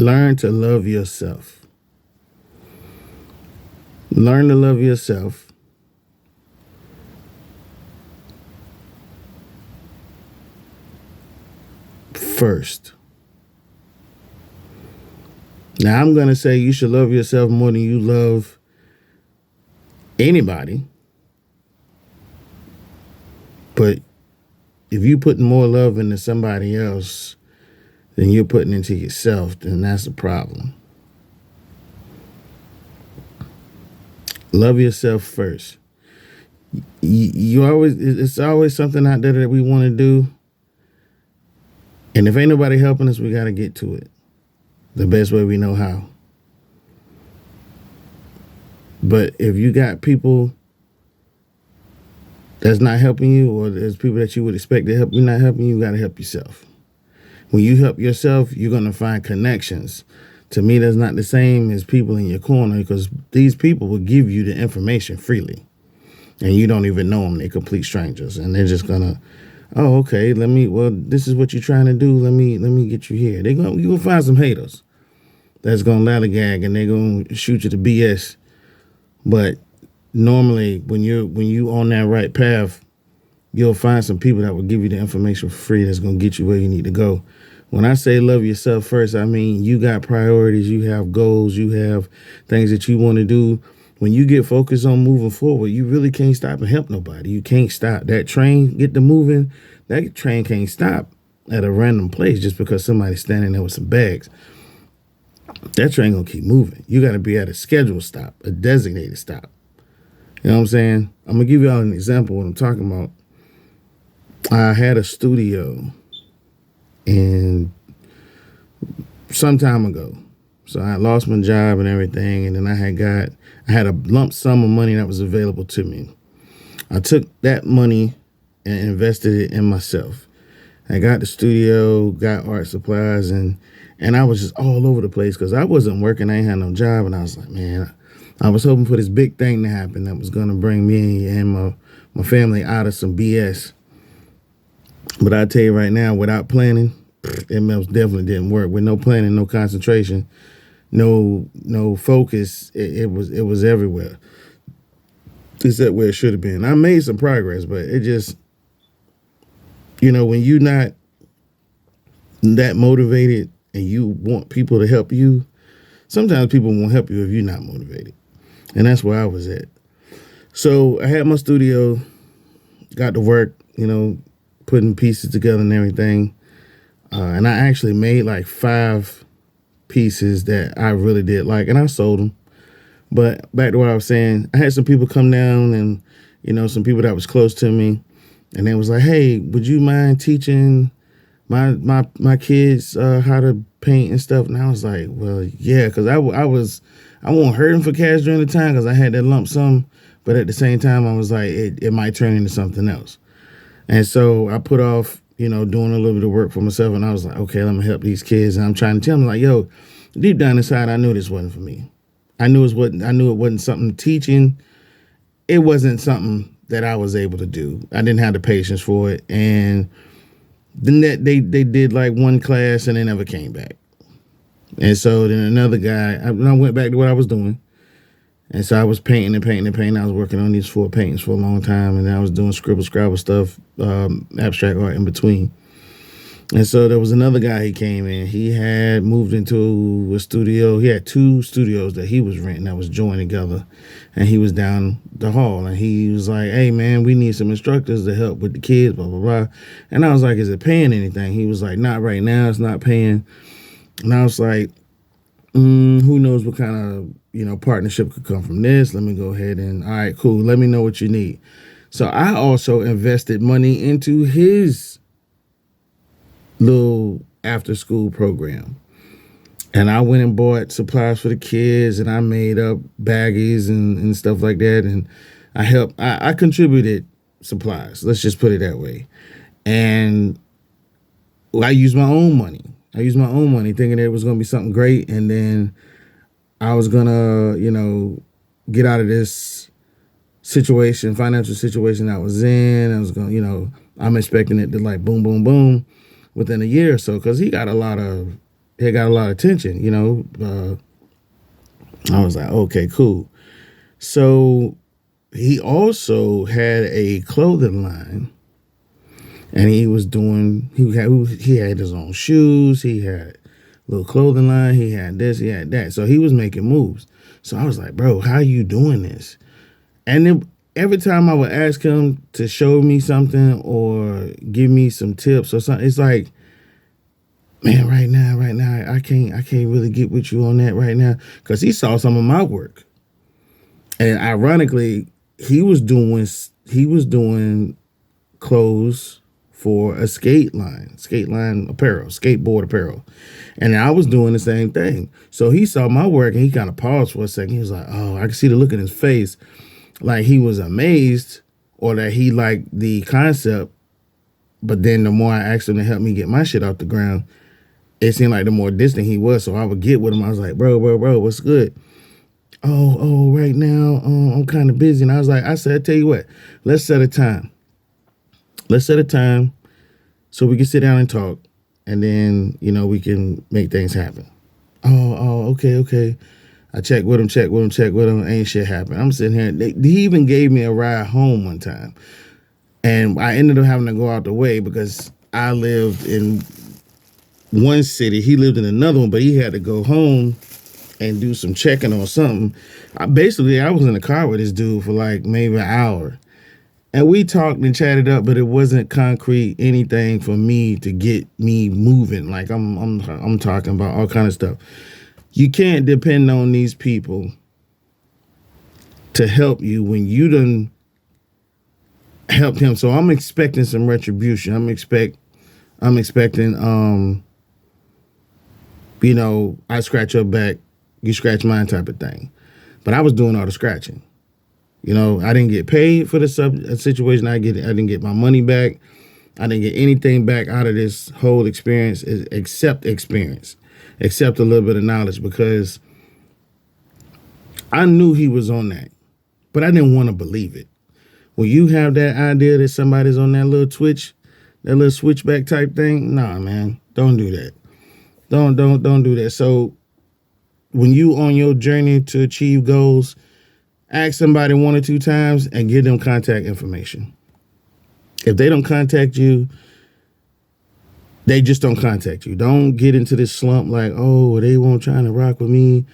Learn to love yourself. Learn to love yourself first. Now, I'm going to say you should love yourself more than you love anybody. But if you put more love into somebody else than you're putting into yourself, then that's a problem. Love yourself first. It's always something out there that we want to do. And if ain't nobody helping us, we got to get to it the best way we know how. But if you got people that's not helping you, or there's people that you would expect to help you not helping you, you got to help yourself. When you help yourself, you're going to find connections. To me, that's not the same as people in your corner, because these people will give you the information freely. And you don't even know them. They're complete strangers. And they're just going to, oh, okay, this is what you're trying to do. Let me get you here. You're going to find some haters that's going to lollygag and they're going to shoot you to BS. But normally when you on that right path, you'll find some people that will give you the information for free that's going to get you where you need to go. When I say love yourself first, I mean you got priorities, you have goals, you have things that you want to do. When you get focused on moving forward, you really can't stop and help nobody. You can't stop. That train get to moving. That train can't stop at a random place just because somebody's standing there with some bags. That train gonna keep moving. You got to be at a scheduled stop, a designated stop. You know what I'm saying? I'm gonna give y'all an example of what I'm talking about. I had a studio and some time ago. So I lost my job and everything, and then I had a lump sum of money that was available to me. I took that money and invested it in myself. I got the studio, got art supplies, and I was just all over the place because I wasn't working. I ain't had no job, and I was like, man, I was hoping for this big thing to happen that was gonna bring me and my family out of some BS. But I tell you right now, without planning, it most definitely didn't work. With no planning, no concentration, no focus, it was everywhere. It's that where it should have been. I made some progress, but it just, when you're not that motivated and you want people to help you, sometimes people won't help you if you're not motivated. And that's where I was at. So I had my studio, got to work, putting pieces together and everything. And I actually made like 5 pieces that I really did like, and I sold them. But back to what I was saying, I had some people come down and, some people that was close to me, and they was like, hey, would you mind teaching my kids how to paint and stuff? And I was like, well, yeah, because I won't hurt them for cash during the time because I had that lump sum. But at the same time, I was like, it might turn into something else. And so I put off, doing a little bit of work for myself. And I was like, okay, let me help these kids. And I'm trying to tell them, like, yo, deep down inside, I knew this wasn't for me. I knew it wasn't something teaching. It wasn't something that I was able to do. I didn't have the patience for it. And then they did like one class and they never came back. And so then another guy, I went back to what I was doing. And so I was painting. I was working on these 4 paintings for a long time. And then I was doing scrabble stuff, abstract art in between. And so there was another guy, he came in. He had moved into a studio. He had 2 studios that he was renting that was joined together. And he was down the hall. And he was like, hey, man, we need some instructors to help with the kids, blah, blah, blah. And I was like, is it paying anything? He was like, not right now. It's not paying. And I was like, who knows what kind of, partnership could come from this. Let me go ahead and, all right, cool. Let me know what you need. So I also invested money into his little after school program. And I went and bought supplies for the kids, and I made up baggies and stuff like that. And I contributed supplies. Let's just put it that way. And I used my own money. Thinking that it was going to be something great. And then I was going to, get out of this financial situation I was in. I was going to, I'm expecting it to like boom, boom, boom within a year or so, because he got a lot of it got a lot of attention, I was like, okay, cool. So he also had a clothing line, and he had his own shoes, he had a little clothing line, he had this, he had that. So he was making moves. So I was like, bro, how are you doing this? And then every time I would ask him to show me something or give me some tips or something, it's like, man, right now, I can't really get with you on that right now, because he saw some of my work, and ironically, he was doing clothes for a skate line apparel, skateboard apparel, and I was doing the same thing. So he saw my work and he kind of paused for a second. He was like, "Oh," I could see the look in his face, like he was amazed or that he liked the concept. But then the more I asked him to help me get my shit off the ground, it seemed like the more distant he was. So I would get with him. I was like, bro, what's good? Oh, right now, I'm kind of busy. And I said, tell you what, let's set a time. Let's set a time so we can sit down and talk. And then, we can make things happen. Okay. I checked with him. Ain't shit happen. I'm sitting here. He even gave me a ride home one time. And I ended up having to go out the way because I lived in one city. He lived in another one, but he had to go home and do some checking or something. I was in the car with this dude for like maybe an hour. And we talked and chatted up, but it wasn't concrete anything for me to get me moving. Like I'm talking about all kind of stuff. You can't depend on these people to help you when you done helped him. So I'm expecting some retribution. I'm expecting I scratch your back, you scratch mine type of thing. But I was doing all the scratching. I didn't get paid for the situation. I didn't get my money back. I didn't get anything back out of this whole experience except a little bit of knowledge, because I knew he was on that, but I didn't want to believe it. When you have that idea that somebody's on that little switchback type thing, nah, man, don't do that. Don't do that. So when you on your journey to achieve goals, ask somebody 1 or 2 times and give them contact information. If they don't contact you, they just don't contact you. Don't get into this slump like, oh, they won't trying to rock with me.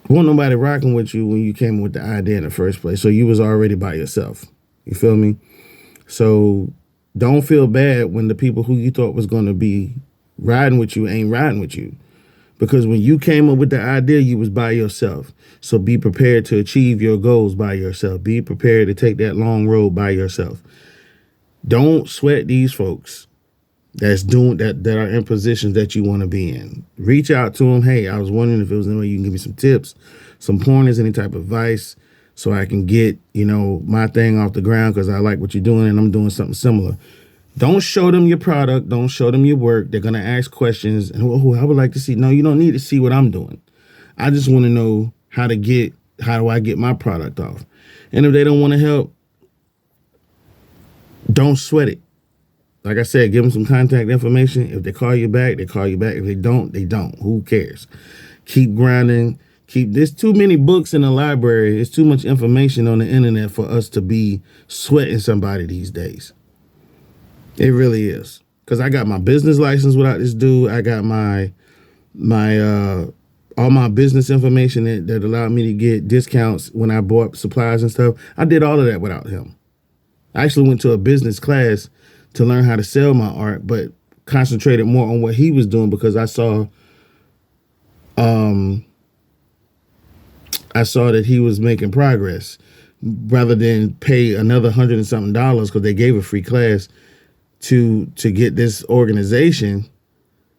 Won't nobody rocking with you when you came with the idea in the first place. So you was already by yourself. You feel me? So don't feel bad when the people who you thought was going to be riding with you ain't riding with you. Because when you came up with the idea, you was by yourself. So be prepared to achieve your goals by yourself. Be prepared to take that long road by yourself. Don't sweat these folks that's doing that are in positions that you want to be in. Reach out to them. Hey, I was wondering if there was any way you can give me some tips, some pointers, any type of advice, so I can get, my thing off the ground, because I like what you're doing and I'm doing something similar. Don't show them your product. Don't show them your work. They're going to ask questions. And I would like to see. No, you don't need to see what I'm doing. I just want to know how do I get my product off? And if they don't want to help, don't sweat it. Like I said, give them some contact information. If they call you back, they call you back. If they don't, they don't. Who cares? Keep grinding. There's too many books in the library. There's too much information on the internet for us to be sweating somebody these days. It really is. Because I got my business license without this dude. I got my all my business information that allowed me to get discounts when I bought supplies and stuff. I did all of that without him. I actually went to a business class to learn how to sell my art, but concentrated more on what he was doing, because I saw that he was making progress, rather than pay another $100 and something because they gave a free class to get this organization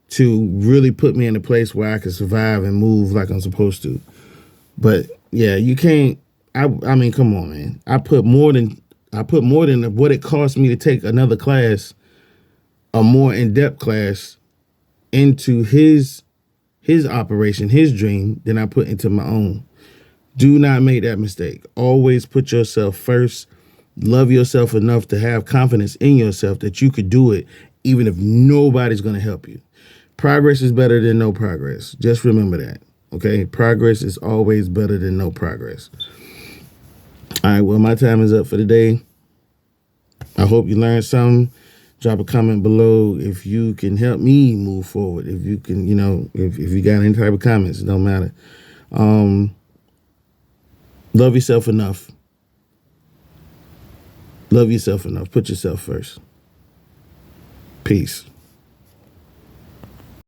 to really put me in a place where I could survive and move like I'm supposed to. But yeah, you can't. I mean, come on, man. I put more than what it cost me to take another class, a more in-depth class, into his operation, his dream, than I put into my own. Do not make that mistake. Always put yourself first. Love yourself enough to have confidence in yourself that you could do it, even if nobody's going to help you. Progress is better than no progress. Just remember that. Okay? Progress is always better than no progress. All right, well, my time is up for today. I hope you learned something. Drop a comment below if you can help me move forward. If you can, if you got any type of comments, it don't matter. Love yourself enough. Love yourself enough. Put yourself first. Peace.